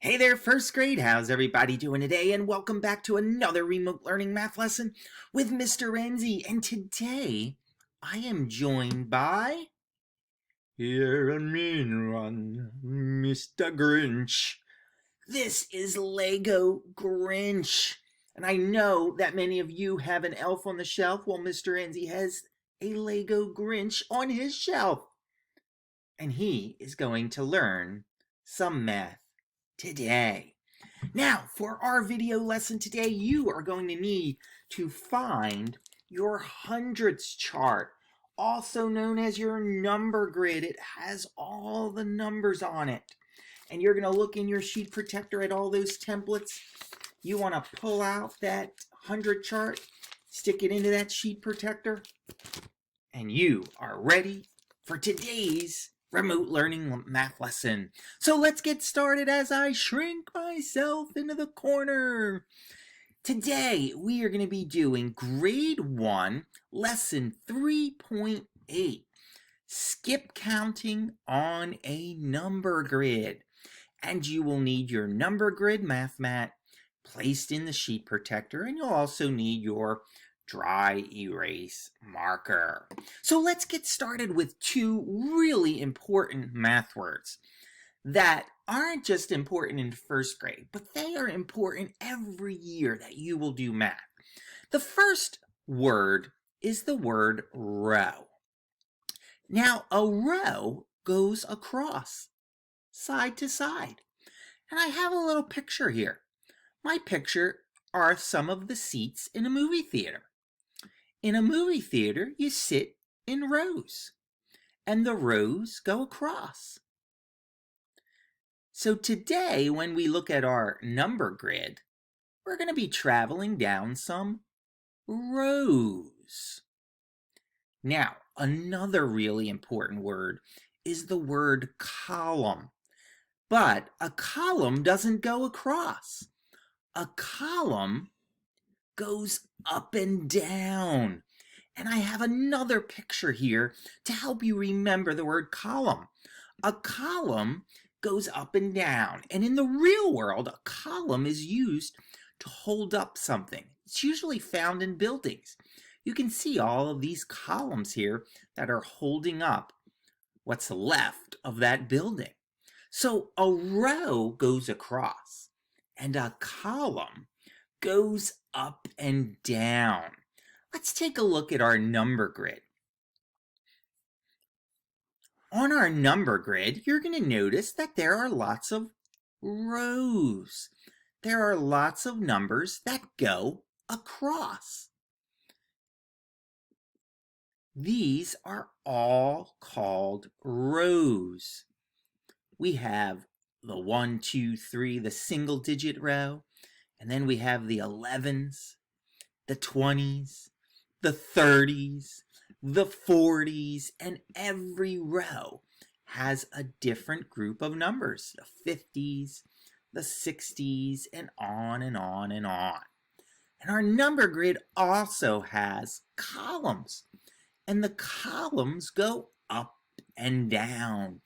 Hey there, first grade. How's everybody doing today? And welcome back to another remote learning math lesson with Mr. Renzi. And today I am joined by Here a mean one, Mr. Grinch. This is Lego Grinch. And I know that many of you have an elf on the shelf while Mr. Renzi has a Lego Grinch on his shelf. And he is going to learn some math today. Now, for our video lesson today, you are going to need to find your hundredths chart, also known as your number grid. It has all the numbers on it. And you're going to look in your sheet protector at all those templates. You want to pull out that 100 chart, stick it into that sheet protector, and you are ready for today's remote learning math lesson. So let's get started as I shrink myself into the corner. Today we are going to be doing grade 1, lesson 3.8, skip counting on a number grid. And you will need your number grid math mat placed in the sheet protector, and you'll also need your dry erase marker. So let's get started with two really important math words that aren't just important in first grade, but they are important every year that you will do math. The first word is the word row. Now, a row goes across, side to side. And I have a little picture here. My picture are some of the seats in a movie theater. In a movie theater, you sit in rows, and the rows go across. So today, when we look at our number grid, we're going to be traveling down some rows. Now, another really important word is the word column. But a column doesn't go across. A column goes up and down. And I have another picture here to help you remember the word column. A column goes up and down. And in the real world, a column is used to hold up something. It's usually found in buildings. You can see all of these columns here that are holding up what's left of that building. So a row goes across, and a column goes up and down. Let's take a look at our number grid. On our number grid, you're going to notice that there are lots of rows. There are lots of numbers that go across. These are all called rows. We have the 1, 2, 3, the single digit row, and then we have the 11s, the 20s, the 30s, the 40s, and every row has a different group of numbers, the 50s, the 60s, and on and on and on. And our number grid also has columns, and the columns go up and down,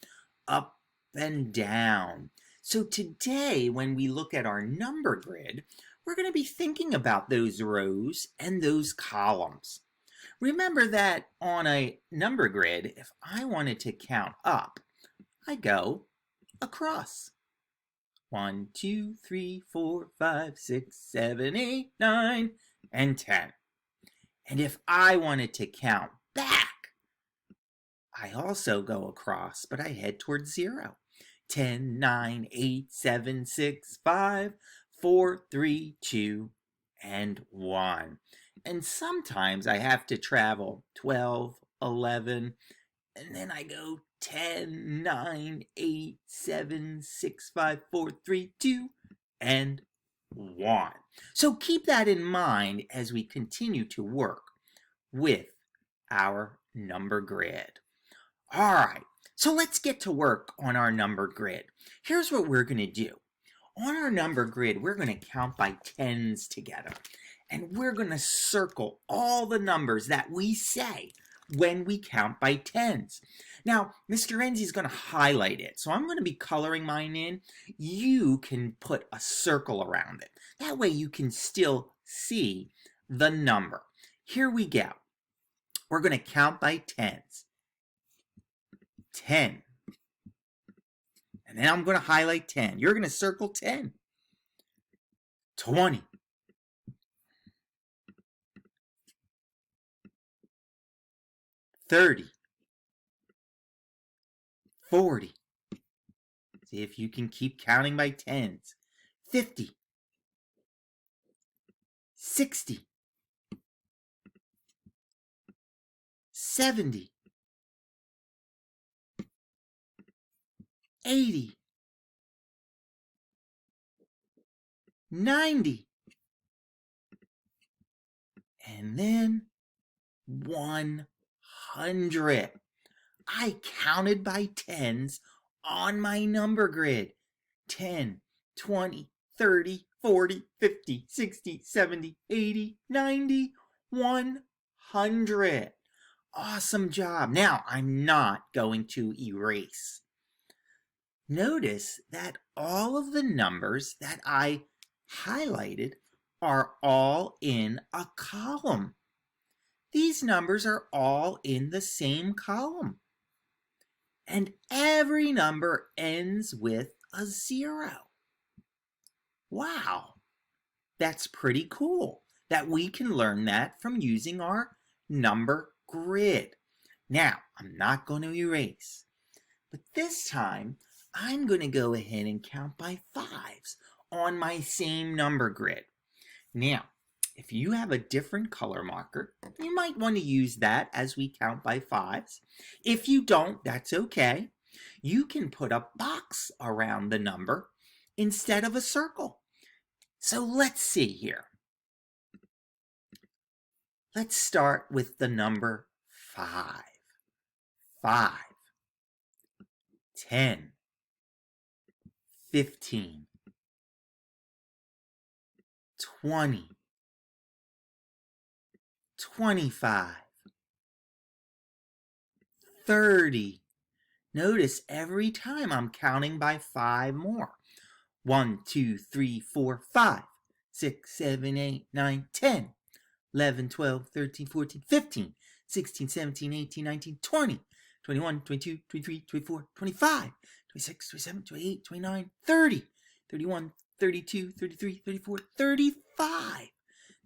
up and down. So today, when we look at our number grid, we're going to be thinking about those rows and those columns. Remember that on a number grid, if I wanted to count up, I go across. 1, 2, 3, 4, 5, 6, 7, 8, 9, and 10. And if I wanted to count back, I also go across, but I head towards 0. 10, 9, 8, 7, 6, 5, 4, 3, 2, and 1. And sometimes I have to travel 12, 11, and then I go 10, 9, 8, 7, 6, 5, 4, 3, 2, and 1. So keep that in mind as we continue to work with our number grid. All right, so let's get to work on our number grid. Here's what we're going to do. On our number grid, we're going to count by tens together. And we're going to circle all the numbers that we say when we count by tens. Now, Mr. Renzi is going to highlight it. So I'm going to be coloring mine in. You can put a circle around it. That way you can still see the number. Here we go. We're going to count by tens. 10. And then I'm going to highlight 10. You're going to circle 10. 20. 30. 40. See if you can keep counting by tens. 50. 60. 70. 80. 90. And then 100. I counted by tens on my number grid. 10, 20, 30, 40, 50, 60, 70, 80, 90, 100. Awesome job. Now, I'm not going to erase. Notice that all of the numbers that I highlighted are all in a column. These numbers are all in the same column. And every number ends with a 0. Wow, that's pretty cool that we can learn that from using our number grid. Now, I'm not going to erase, but this time I'm going to go ahead and count by fives on my same number grid. Now, if you have a different color marker, you might want to use that as we count by fives. If you don't, that's okay. You can put a box around the number instead of a circle. So let's see here. Let's start with the number 5. 5, 10, 15, 20, 25, 30. Notice every time I'm counting by 5 more. 1, 2, 3, 4, 5, 6, 7, 8, 9, 10, 11, 12, 13, 14, 15, 16, 17, 18, 19, 20, 21, 22, 23, 24, 25, 26, 27, 28, 29, 30, 31, 32, 33, 34, 35,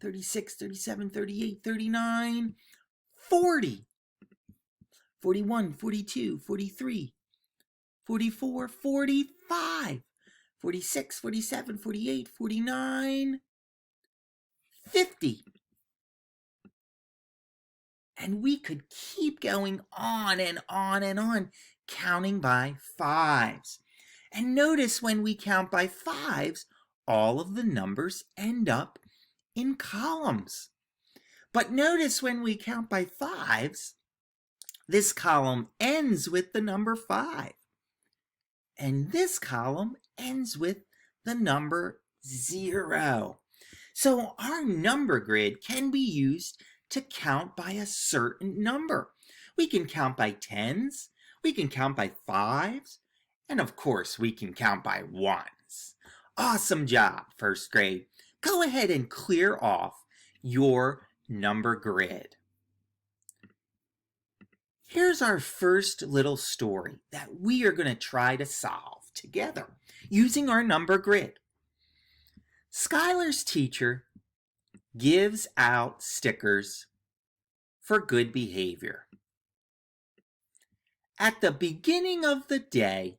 36, 37, 38, 39, 40, 41, 42, 43, 44, 45, 46, 47, 48, 49, 50. And we could keep going on and on and on, counting by fives. And notice when we count by fives, all of the numbers end up in columns. But notice when we count by fives, this column ends with the number 5. And this column ends with the number 0. So our number grid can be used to count by a certain number. We can count by tens, we can count by fives, and of course we can count by ones. Awesome job, first grade. Go ahead and clear off your number grid. Here's our first little story that we are going to try to solve together using our number grid. Skylar's teacher gives out stickers for good behavior. At the beginning of the day,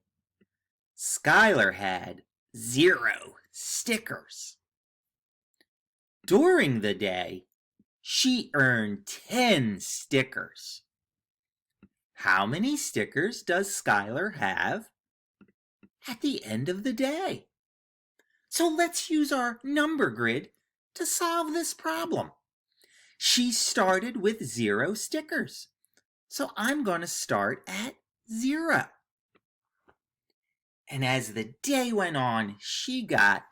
Skylar had 0 stickers. During the day, she earned 10 stickers. How many stickers does Skylar have at the end of the day? So let's use our number grid to solve this problem. She started with 0 stickers. So I'm going to start at 0. And as the day went on, she got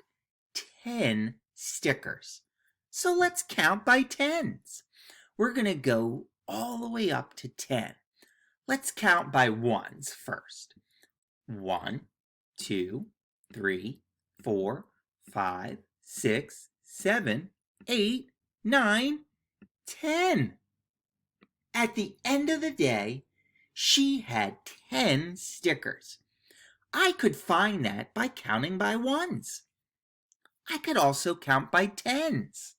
10 stickers. So let's count by tens. We're going to go all the way up to 10. Let's count by ones first. 1, 2, 3, 4, 5, 6, 7, 8, 9, 10. At the end of the day, she had 10 stickers. I could find that by counting by ones. I could also count by tens.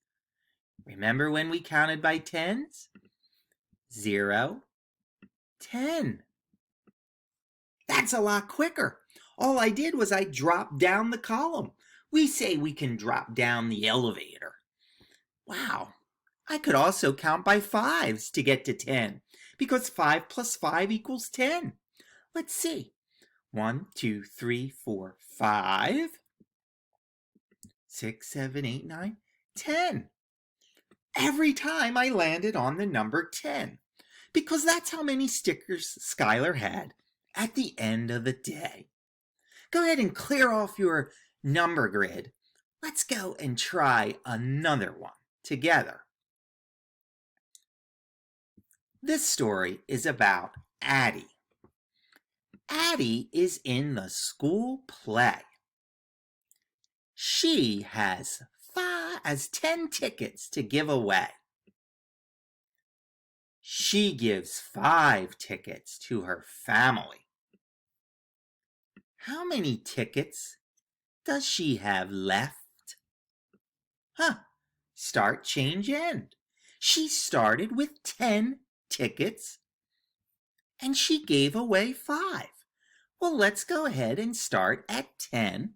Remember when we counted by tens? 0, 10. That's a lot quicker. All I did was I dropped down the column. We say we can drop down the elevator. Wow. I could also count by fives to get to 10, because 5 plus 5 equals 10. Let's see. 1, 2, 3, 4, 5, 6, 7, 8, 9, 10. Every time I landed on the number 10, because that's how many stickers Skylar had at the end of the day. Go ahead and clear off your number grid. Let's go and try another one together. This story is about Addie. Addie is in the school play. She has 10 tickets to give away. She gives 5 tickets to her family. How many tickets does she have left? Start, change, end. She started with 10 tickets and she gave away 5. Well, let's go ahead and start at 10.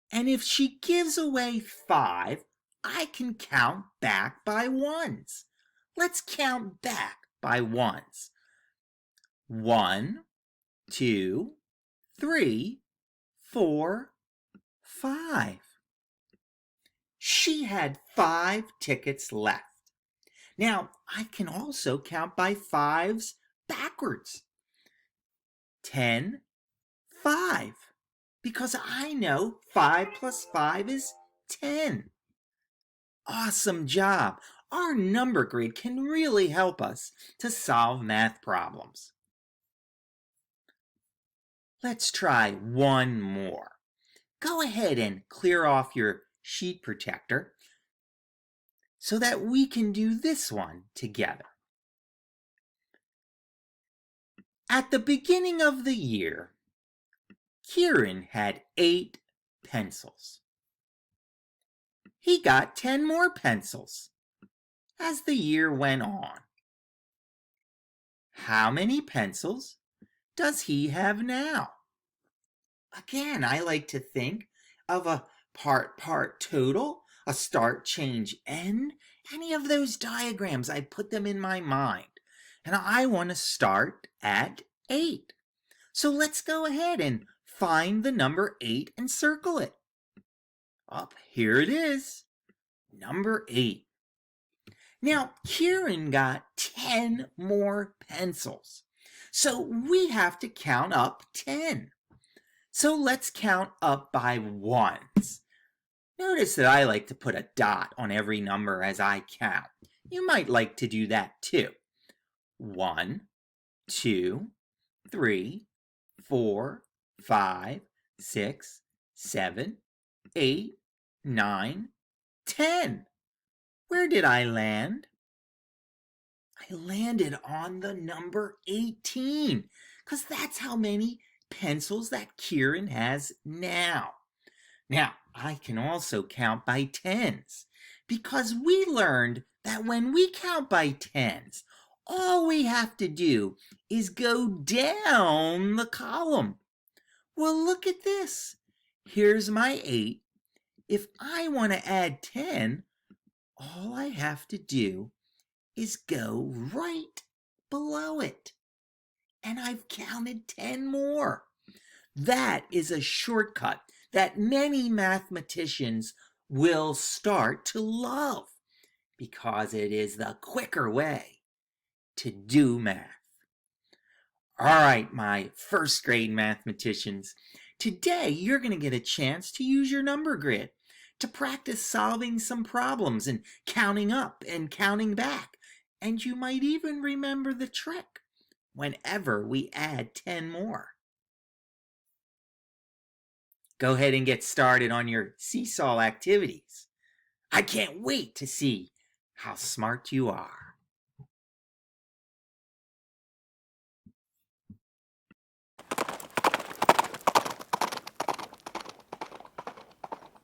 And if she gives away 5, I can count back by ones. Let's count back by ones. 1, 2, 3, 4, 5. She had 5 tickets left. Now, I can also count by fives backwards. 10, 5. Because I know 5 plus 5 is 10. Awesome job! Our number grid can really help us to solve math problems. Let's try one more. Go ahead and clear off your sheet protector so that we can do this one together. At the beginning of the year, Kieran had 8 pencils. He got 10 more pencils as the year went on. How many pencils does he have now? Again, I like to think of a part total, a start, change, end. Any of those diagrams, I put them in my mind. And I want to start at 8. So let's go ahead and find the number 8 and circle it. Up here it is, number 8. Now, Kieran got 10 more pencils. So we have to count up 10. So let's count up by ones. Notice that I like to put a dot on every number as I count. You might like to do that too. 1, 2, 3, 4, 5, 6, 7, 8, 9, 10. Where did I land? I landed on the number 18, because that's how many pencils that Kieran has now. Now, I can also count by tens, because we learned that when we count by tens, all we have to do is go down the column. Well, look at this. Here's my 8. If I want to add 10, all I have to do is go right below it. And I've counted 10 more. That is a shortcut that many mathematicians will start to love because it is the quicker way to do math. All right, my first grade mathematicians, today you're going to get a chance to use your number grid to practice solving some problems and counting up and counting back and you might even remember the trick whenever we add 10 more. Go ahead and get started on your seesaw activities. I can't wait to see how smart you are.